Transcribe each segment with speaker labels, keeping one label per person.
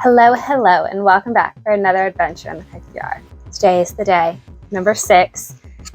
Speaker 1: Hello, hello, and welcome back for another adventure in the cookie jar. Today is the day, number 6,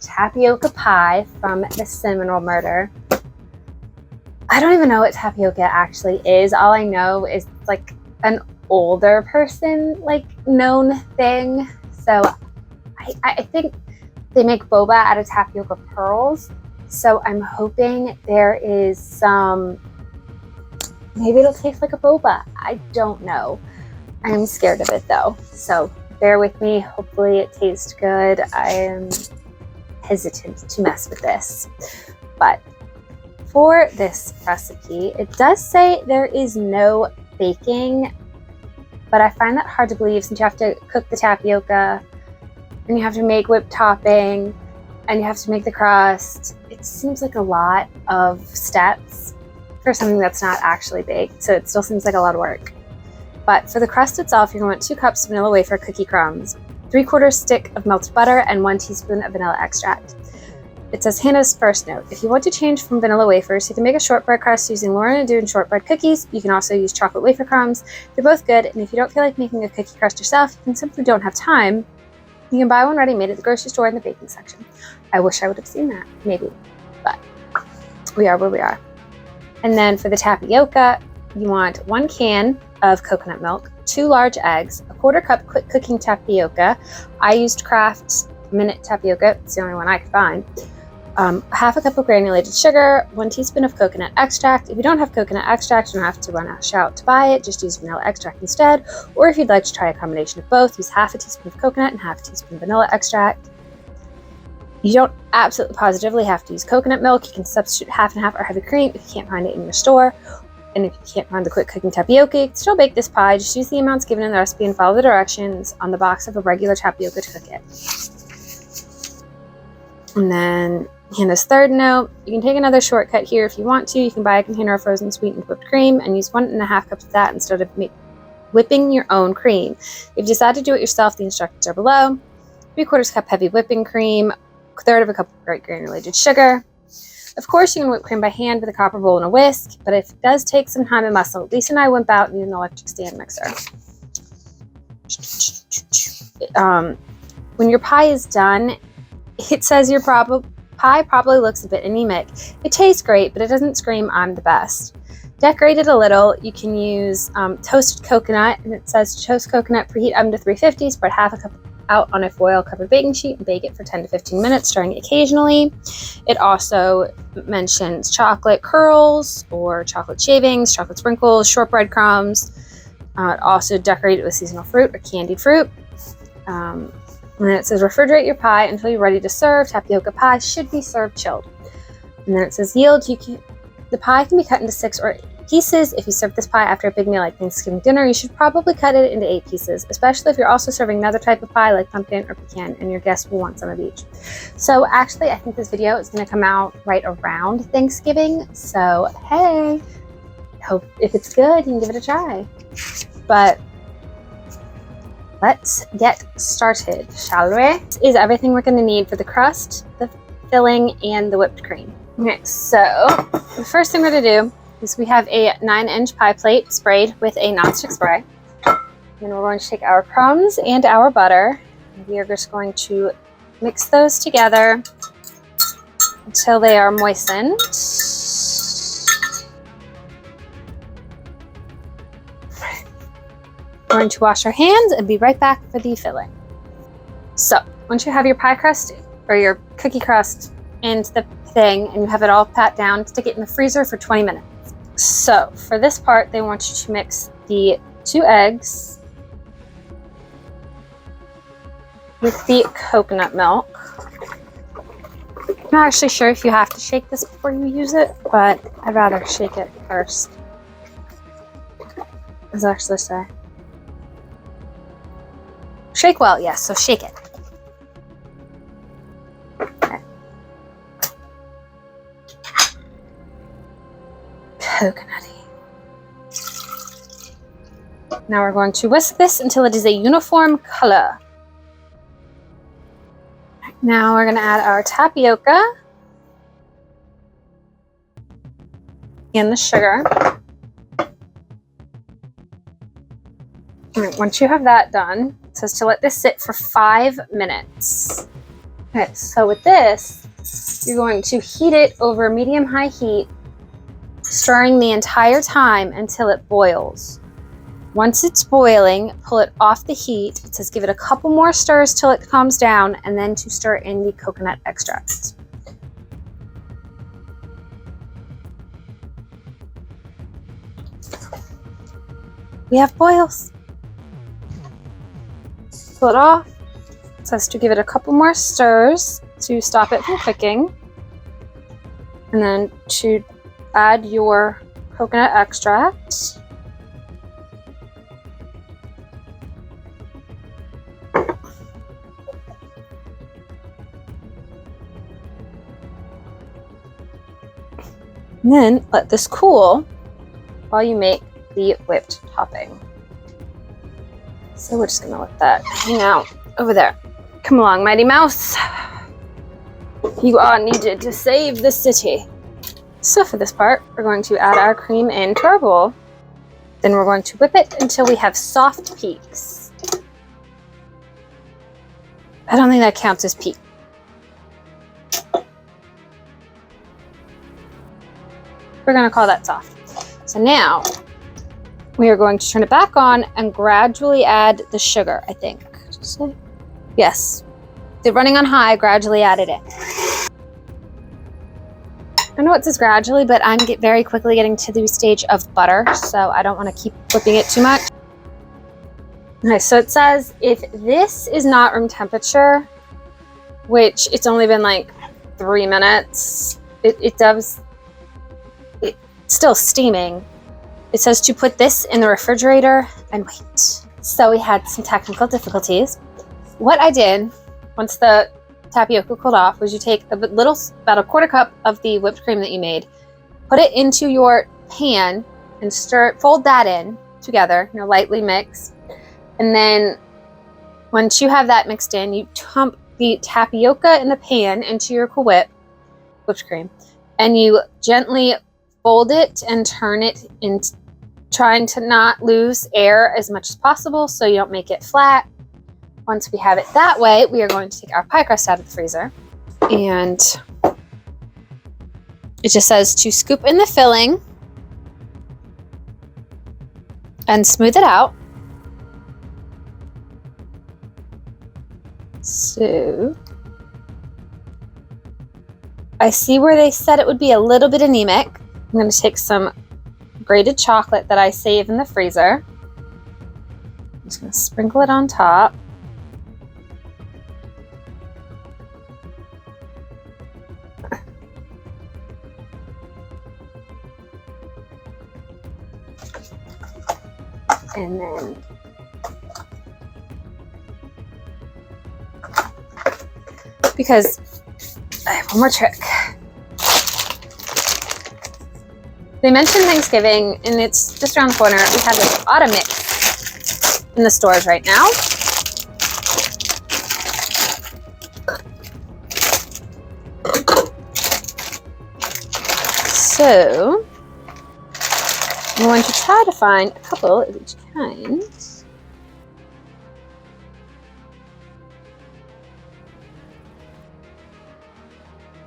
Speaker 1: Tapioca Pie from the Cinnamon Roll Murder. I don't even know what tapioca actually is. All I know is like an older person, known thing. So I think they make boba out of tapioca pearls. So I'm hoping there is some, maybe it'll taste like a boba. I don't know. I'm scared of it though, so bear with me. Hopefully it tastes good. I am hesitant to mess with this. But for this recipe, it does say there is no baking, but I find that hard to believe since you have to cook the tapioca and you have to make whipped topping and you have to make the crust. It seems like a lot of steps for something that's not actually baked, so it still seems like a lot of work. But for the crust itself, you're going to want 2 cups of vanilla wafer cookie crumbs, 3/4 stick of melted butter, and 1 teaspoon of vanilla extract. It says Hannah's first note. If you want to change from vanilla wafers, you can make a shortbread crust using Lauren and Doone shortbread cookies. You can also use chocolate wafer crumbs. They're both good, and if you don't feel like making a cookie crust yourself, you can simply don't have time, you can buy one ready-made at the grocery store in the baking section. I wish I would have seen that, maybe, but we are where we are. And then for the tapioca, you want 1 can of coconut milk, 2 large eggs, a 1/4 cup quick cooking tapioca. I used Crust minute tapioca, it's the only one I could find. 1/2 cup of granulated sugar, 1 teaspoon of coconut extract. If you don't have coconut extract, you don't have to rush out to buy it, just use vanilla extract instead. Or if you'd like to try a combination of both, use 1/2 teaspoon of coconut and 1/2 teaspoon of vanilla extract. You don't absolutely positively have to use coconut milk. You can substitute 1/2 and 1/2 or heavy cream if you can't find it in your store. And if you can't find the quick cooking tapioca, you can still bake this pie. Just use the amounts given in the recipe and follow the directions on the box of a regular tapioca to cook it. And then Hannah's third note, you can take another shortcut here if you want to. You can buy a container of frozen sweetened whipped cream and use 1.5 cups of that instead of whipping your own cream. If you decide to do it yourself, the instructions are below. 3/4 cup heavy whipping cream, 1/3 cup of bright granulated sugar. Of course, you can whip cream by hand with a copper bowl and a whisk, but if it does take some time and muscle, Lisa and I wimp out and use an electric stand mixer. When your pie is done, it says your pie probably looks a bit anemic. It tastes great, but it doesn't scream, "I'm the best." Decorate it a little. You can use toasted coconut, and it says toast coconut, preheat oven to 350, spread 1/2 cup out on a foil covered baking sheet and bake it for 10 to 15 minutes, stirring occasionally. It also mentions chocolate curls or chocolate shavings, chocolate sprinkles, shortbread crumbs. Also decorate it with seasonal fruit or candied fruit. And then it says refrigerate your pie until you're ready to serve. Tapioca pie should be served chilled. And then it says yield. The pie can be cut into 6 or 8 pieces. If you serve this pie after a big meal like Thanksgiving dinner, you should probably cut it into 8 pieces, especially if you're also serving another type of pie like pumpkin or pecan and your guests will want some of each. So actually, I think this video is going to come out right around Thanksgiving. So hey, hope if it's good, you can give it a try. But let's get started, shall we? This is everything we're going to need for the crust, the filling, and the whipped cream. Okay, so the first thing we're going to do is we have a 9-inch pie plate sprayed with a nonstick spray. Then we're going to take our crumbs and our butter, and we are just going to mix those together until they are moistened. We're going to wash our hands and be right back for the filling. So once you have your pie crust or your cookie crust into the thing and you have it all pat down, stick it in the freezer for 20 minutes. So for this part, they want you to mix the 2 eggs with the coconut milk. I'm not actually sure if you have to shake this before you use it, but I'd rather shake it first. What does it actually say? Shake well, yes, so shake it. Okay. Coconutty. Now we're going to whisk this until it is a uniform color. Now we're going to add our tapioca and the sugar. All right, once you have that done, it says to let this sit for 5 minutes. Okay, so with this, you're going to heat it over medium-high heat, stirring the entire time until it boils. Once it's boiling, pull it off the heat. It says give it a couple more stirs till it calms down, and then to stir in the coconut extract. We have boils. Pull it off. It says to give it a couple more stirs to stop it from cooking, and then to add your coconut extract. And then let this cool while you make the whipped topping. So we're just gonna let that hang out over there. Come along, Mighty Mouse. You are needed to save the city. So for this part, we're going to add our cream into our bowl. Then we're going to whip it until we have soft peaks. I don't think that counts as peak. We're gonna call that soft. So now we are going to turn it back on and gradually add the sugar, I think. Yes. They're running on high, gradually add it in. I know it says gradually, but I'm very quickly getting to the stage of butter, so I don't want to keep whipping it too much. Okay, so it says if this is not room temperature, which it's only been like 3 minutes, it's still steaming. It says to put this in the refrigerator and wait. So we had some technical difficulties. What I did once the tapioca cooled off was you take about a 1/4 cup of the whipped cream that you made, put it into your pan and fold that in together, lightly mix. And then once you have that mixed in, you dump the tapioca in the pan into your Cool Whip whipped cream, and you gently fold it and turn it in, trying to not lose air as much as possible so you don't make it flat. Once we have it that way, we are going to take our pie crust out of the freezer, and it just says to scoop in the filling and smooth it out. So I see where they said it would be a little bit anemic. I'm going to take some grated chocolate that I save in the freezer. I'm just going to sprinkle it on top. And then because I have one more trick. They mentioned Thanksgiving, and it's just around the corner. We have this autumn mix in the stores right now. So I'm going to try to find a couple of each kind.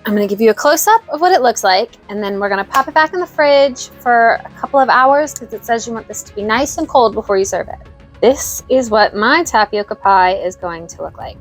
Speaker 1: I'm going to give you a close-up of what it looks like, and then we're going to pop it back in the fridge for a couple of hours because it says you want this to be nice and cold before you serve it. This is what my tapioca pie is going to look like.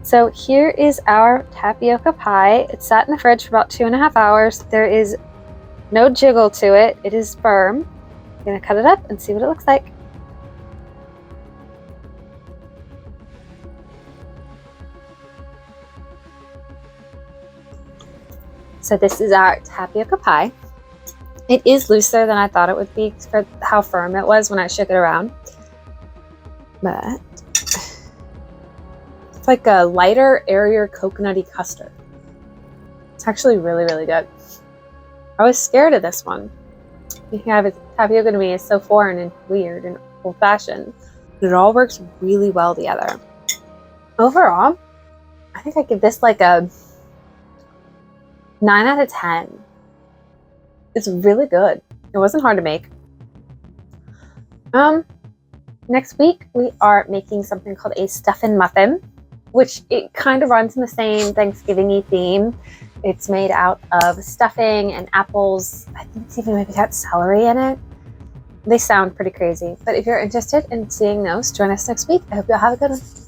Speaker 1: So here is our tapioca pie. It sat in the fridge for about 2.5 hours. There is no jiggle to it. It is firm. I'm going to cut it up and see what it looks like. So this is our tapioca pie. It is looser than I thought it would be for how firm it was when I shook it around. But it's like a lighter, airier, coconutty custard. It's actually really, really good. I was scared of this one. Tapioca to me is so foreign and weird and old-fashioned. But it all works really well together. Overall, I think I give this like a 9 out of 10. It's really good. It wasn't hard to make. Next week, we are making something called a stuffin' muffin, which it kind of runs in the same Thanksgiving-y theme. It's made out of stuffing and apples. I think it's even maybe got celery in it. They sound pretty crazy, but if you're interested in seeing those, join us next week. I hope you'll have a good one.